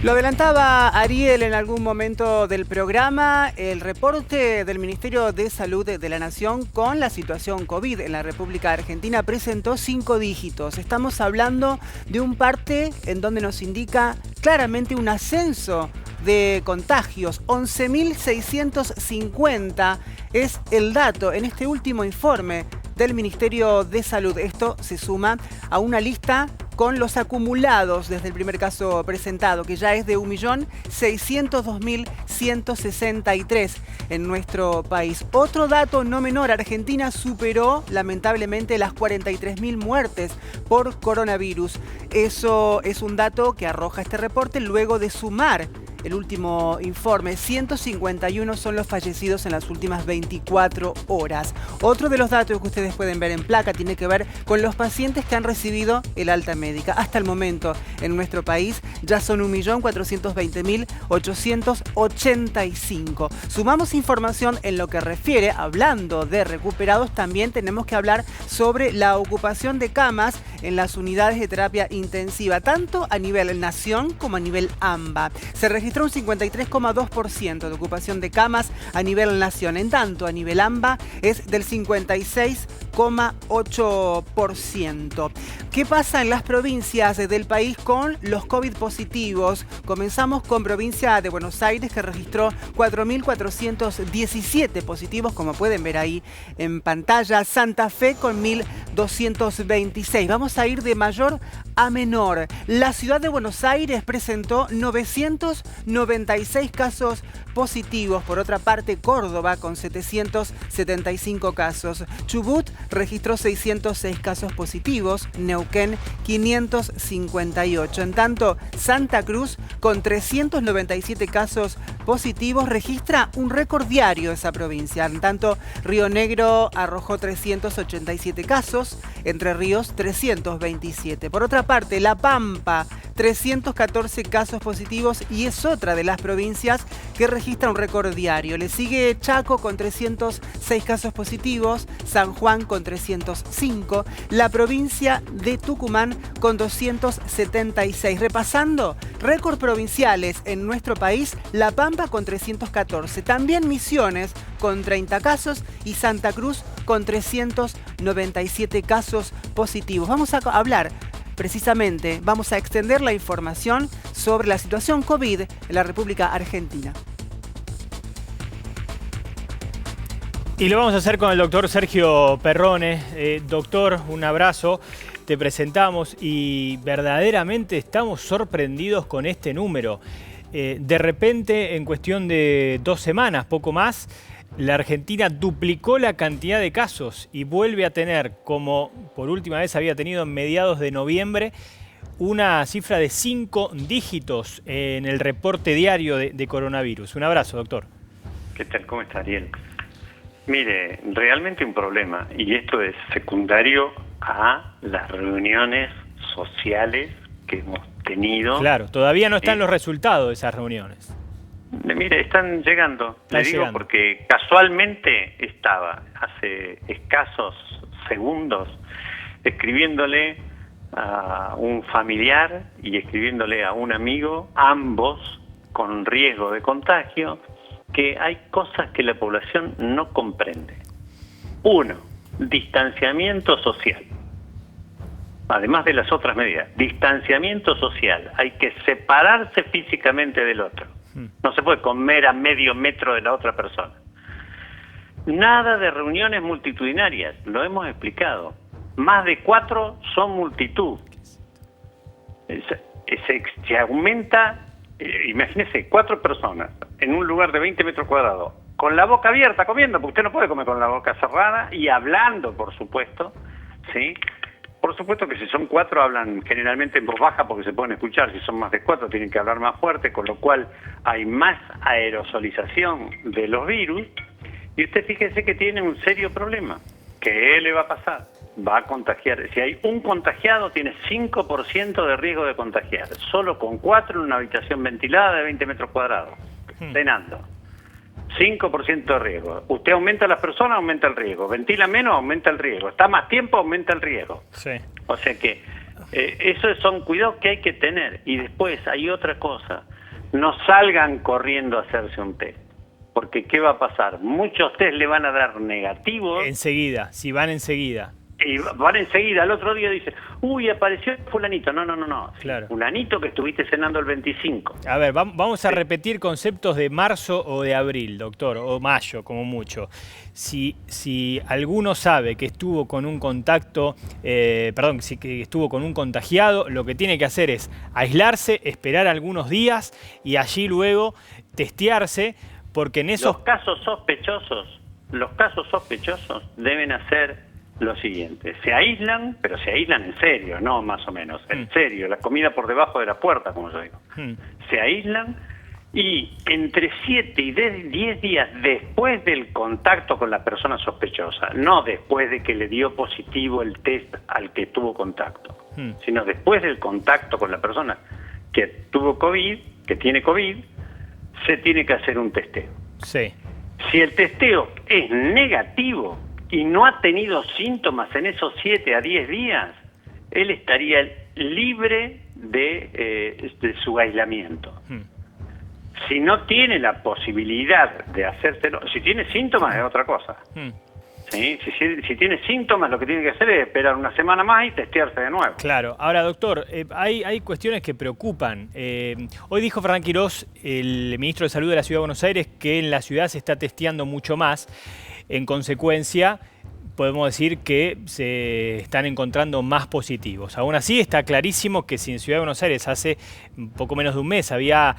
Lo adelantaba Ariel en algún momento del programa, el reporte del Ministerio de Salud de la Nación con la situación COVID en la República Argentina presentó 5 dígitos. Estamos hablando de un parte en donde nos indica claramente un ascenso de contagios. 11.650 es el dato en este último informe del Ministerio de Salud. Esto se suma a una lista con los acumulados desde el primer caso presentado, que ya es de 1.602.163 en nuestro país. Otro dato no menor, Argentina superó lamentablemente las 43.000 muertes por coronavirus. Eso es un dato que arroja este reporte luego de sumar el último informe. 151 son los fallecidos en las últimas 24 horas. Otro de los datos que ustedes pueden ver en placa tiene que ver con los pacientes que han recibido el alta médica. Hasta el momento en nuestro país ya son 1.420.885. Sumamos información en lo que refiere, hablando de recuperados, también tenemos que hablar sobre la ocupación de camas en las unidades de terapia intensiva, tanto a nivel nación como a nivel AMBA. Se registró un 53,2% de ocupación de camas a nivel nación. En tanto, a nivel AMBA es del 56,8%. ¿Qué pasa en las provincias del país con los COVID positivos? Comenzamos con provincia de Buenos Aires, que registró 4.417 positivos, como pueden ver ahí en pantalla. Santa Fe con 1.226. Vamos a ir de mayor a menor. La ciudad de Buenos Aires presentó 996 casos positivos. Por otra parte, Córdoba con 775 casos. Chubut registró 606 casos positivos. Neuquén 558. En tanto, Santa Cruz con 397 casos positivos registra un récord diario esa provincia. En tanto, Río Negro arrojó 387 casos. Entre Ríos 327. Por otra parte, La Pampa 314 casos positivos y es otra de las provincias que registra un récord diario. Le sigue Chaco con 306 casos positivos, San Juan con 305, la provincia de Tucumán con 276. Repasando, récord provinciales en nuestro país, La Pampa con 314, también Misiones con 30 casos y Santa Cruz con 397 casos positivos. Vamos a hablar precisamente, vamos a extender la información sobre la situación COVID en la República Argentina. Y lo vamos a hacer con el doctor Sergio Perrone. Doctor, un abrazo. Te presentamos y verdaderamente estamos sorprendidos con este número. De repente, en cuestión de 2 semanas, poco más, la Argentina duplicó la cantidad de casos y vuelve a tener, como por última vez había tenido en mediados de noviembre, una cifra de 5 dígitos en el reporte diario de coronavirus. Un abrazo, doctor. ¿Qué tal? ¿Cómo está, Ariel? Mire, realmente un problema, y esto es secundario a las reuniones sociales que hemos tenido. Claro, todavía no están los resultados de esas reuniones. Mire, están llegando, le digo, porque casualmente estaba hace escasos segundos escribiéndole a un familiar y escribiéndole a un amigo, ambos con riesgo de contagio, que hay cosas que la población no comprende. 1, distanciamiento social. Además de las otras medidas, distanciamiento social. Hay que separarse físicamente del otro. No se puede comer a medio metro de la otra persona. Nada de reuniones multitudinarias, lo hemos explicado. Más de 4 son multitud. Se aumenta, imagínese, 4 personas en un lugar de 20 metros cuadrados, con la boca abierta comiendo, porque usted no puede comer con la boca cerrada, y hablando, por supuesto, ¿sí? Por supuesto que si son 4 hablan generalmente en voz baja porque se pueden escuchar, si son más de 4 tienen que hablar más fuerte, con lo cual hay más aerosolización de los virus, y usted fíjese que tiene un serio problema. ¿Qué le va a pasar? Va a contagiar. Si hay un contagiado, tiene 5% de riesgo de contagiar, solo con 4 en una habitación ventilada de 20 metros cuadrados, cenando. 5% de riesgo. Usted aumenta a las personas, aumenta el riesgo. Ventila menos, aumenta el riesgo. Está más tiempo, aumenta el riesgo. Sí. O sea que esos son cuidados que hay que tener. Y después hay otra cosa. no salgan corriendo a hacerse un test. Porque ¿qué va a pasar? Muchos test le van a dar negativos. Enseguida, si van enseguida. Y van enseguida, al otro día dicen, uy, apareció fulanito. No. Claro. Fulanito que estuviste cenando el 25. A ver, vamos a repetir conceptos de marzo o de abril, doctor, o mayo, como mucho. Si alguno sabe que estuvo con un contacto, que estuvo con un contagiado, lo que tiene que hacer es aislarse, esperar algunos días y allí luego testearse, porque en esos... Los casos sospechosos deben hacer lo siguiente: se aíslan, pero se aíslan en serio, no más o menos, en serio, la comida por debajo de la puerta, como yo digo. Se aíslan y entre 7 y 10 días después del contacto con la persona sospechosa, no después de que le dio positivo el test al que tuvo contacto, sino después del contacto con la persona que tuvo COVID, que tiene COVID, se tiene que hacer un testeo. Sí. Si el testeo es negativo y no ha tenido síntomas en esos 7 a 10 días, él estaría libre de su aislamiento. Si no tiene la posibilidad de hacérselo, si tiene síntomas es otra cosa. ¿Sí? Si tiene síntomas, lo que tiene que hacer es esperar una semana más y testearse de nuevo. Claro. Ahora, doctor, hay cuestiones que preocupan. Hoy dijo Fernán Quirós, el ministro de Salud de la Ciudad de Buenos Aires, que en la ciudad se está testeando mucho más. En consecuencia, podemos decir que se están encontrando más positivos. Aún así, está clarísimo que si en Ciudad de Buenos Aires hace un poco menos de un mes había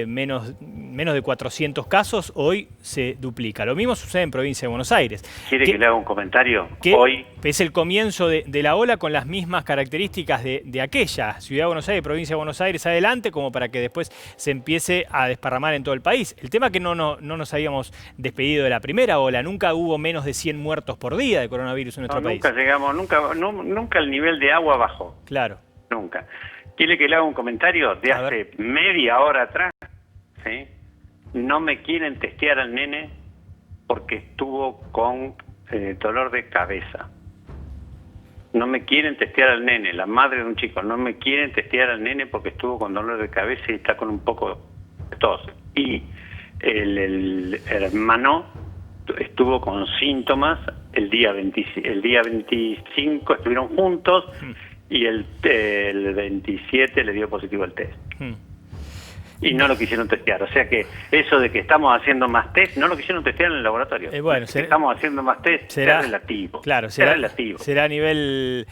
menos de 400 casos, hoy se duplica. Lo mismo sucede en Provincia de Buenos Aires. ¿Quiere que le haga un comentario? Hoy es el comienzo de la ola con las mismas características de aquella. Ciudad de Buenos Aires, Provincia de Buenos Aires adelante, como para que después se empiece a desparramar en todo el país. El tema es que no nos habíamos despedido de la primera ola. Nunca hubo menos de 100 muertos por día de coronavirus en nuestro país. Nunca el nivel de agua bajó. Claro. Nunca. ¿Quiere que le haga un comentario de hace media hora atrás? ¿Sí? No me quieren testear al nene porque estuvo con dolor de cabeza. No me quieren testear al nene, la madre de un chico, no me quieren testear al nene porque estuvo con dolor de cabeza y está con un poco de tos. Y el hermano estuvo con síntomas el día 25, estuvieron juntos y el 27 le dio positivo el test. Y no lo quisieron testear. O sea que eso de que estamos haciendo más test, no lo quisieron testear en el laboratorio. Estamos haciendo más test, será relativo. Claro, será a nivel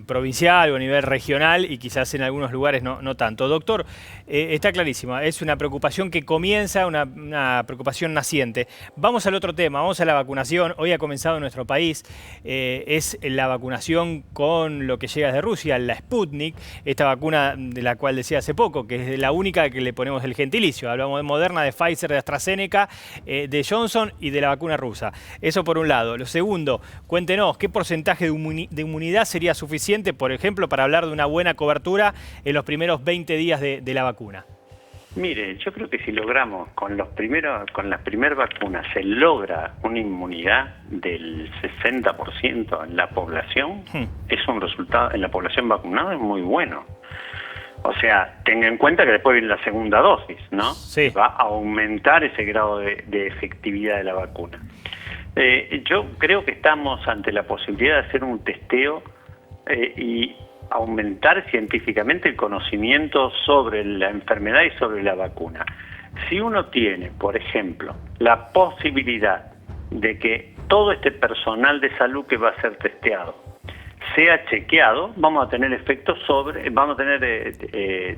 provincial o a nivel regional y quizás en algunos lugares no tanto. Doctor, está clarísimo, es una preocupación que comienza, una preocupación naciente. Vamos al otro tema, vamos a la vacunación. Hoy ha comenzado en nuestro país, es la vacunación con lo que llega desde Rusia, la Sputnik, esta vacuna de la cual decía hace poco, que es la única que le ponemos el gentilicio. Hablamos de Moderna, de Pfizer, de AstraZeneca, de Johnson y de la vacuna rusa. Eso por un lado. Lo segundo, cuéntenos, ¿qué porcentaje de inmunidad sería suficiente, por ejemplo, para hablar de una buena cobertura en los primeros 20 días de la vacuna? Mire, yo creo que si logramos con las primeras vacunas se logra una inmunidad del 60% en la población, es un resultado en la población vacunada es muy bueno. O sea, tenga en cuenta que después viene la segunda dosis, ¿no? Sí. Va a aumentar ese grado de efectividad de la vacuna. Yo creo que estamos ante la posibilidad de hacer un testeo y aumentar científicamente el conocimiento sobre la enfermedad y sobre la vacuna. Si uno tiene, por ejemplo, la posibilidad de que todo este personal de salud que va a ser testeado sea chequeado, vamos a tener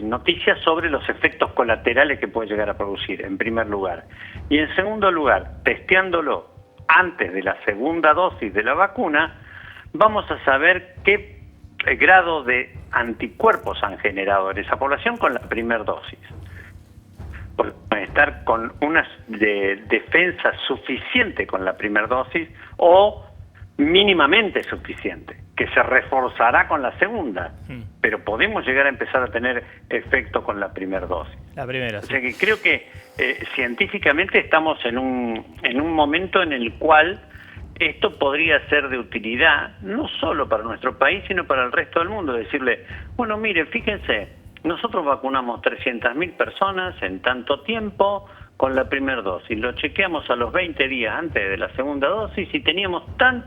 noticias sobre los efectos colaterales que puede llegar a producir, en primer lugar. Y en segundo lugar, testeándolo antes de la segunda dosis de la vacuna, vamos a saber qué grado de anticuerpos han generado en esa población con la primera dosis. Pueden estar con una defensa suficiente con la primera dosis o mínimamente suficiente, que se reforzará con la segunda, pero podemos llegar a empezar a tener efecto con la primera dosis. La primera, sí. O sea que creo que científicamente estamos en un momento en el cual esto podría ser de utilidad, no solo para nuestro país, sino para el resto del mundo. Decirle, bueno, miren, fíjense, Nosotros vacunamos 300.000 personas en tanto tiempo con la primera dosis. Lo chequeamos a los 20 días antes de la segunda dosis y teníamos tal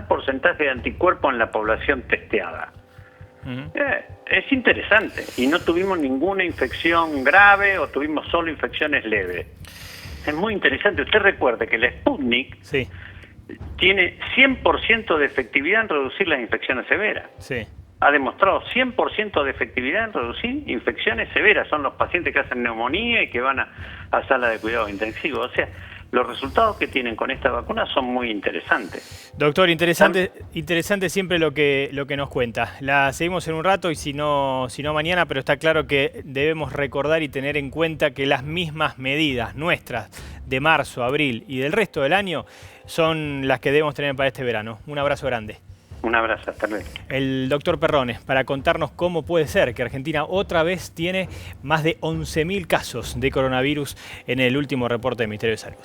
porcentaje de anticuerpos en la población testeada. Es interesante. Y no tuvimos ninguna infección grave o tuvimos solo infecciones leves. Es muy interesante. Usted recuerde que la Sputnik tiene 100% de efectividad en reducir las infecciones severas. Sí. Ha demostrado 100% de efectividad en reducir infecciones severas. Son los pacientes que hacen neumonía y que van a sala de cuidados intensivos. O sea, los resultados que tienen con esta vacuna son muy interesantes. Doctor, interesante siempre lo que nos cuenta. La seguimos en un rato y si no mañana, pero está claro que debemos recordar y tener en cuenta que las mismas medidas nuestras de marzo, abril y del resto del año son las que debemos tener para este verano. Un abrazo grande. Un abrazo, hasta luego. El doctor Perrone, para contarnos cómo puede ser que Argentina otra vez tiene más de 11.000 casos de coronavirus en el último reporte del Ministerio de Salud.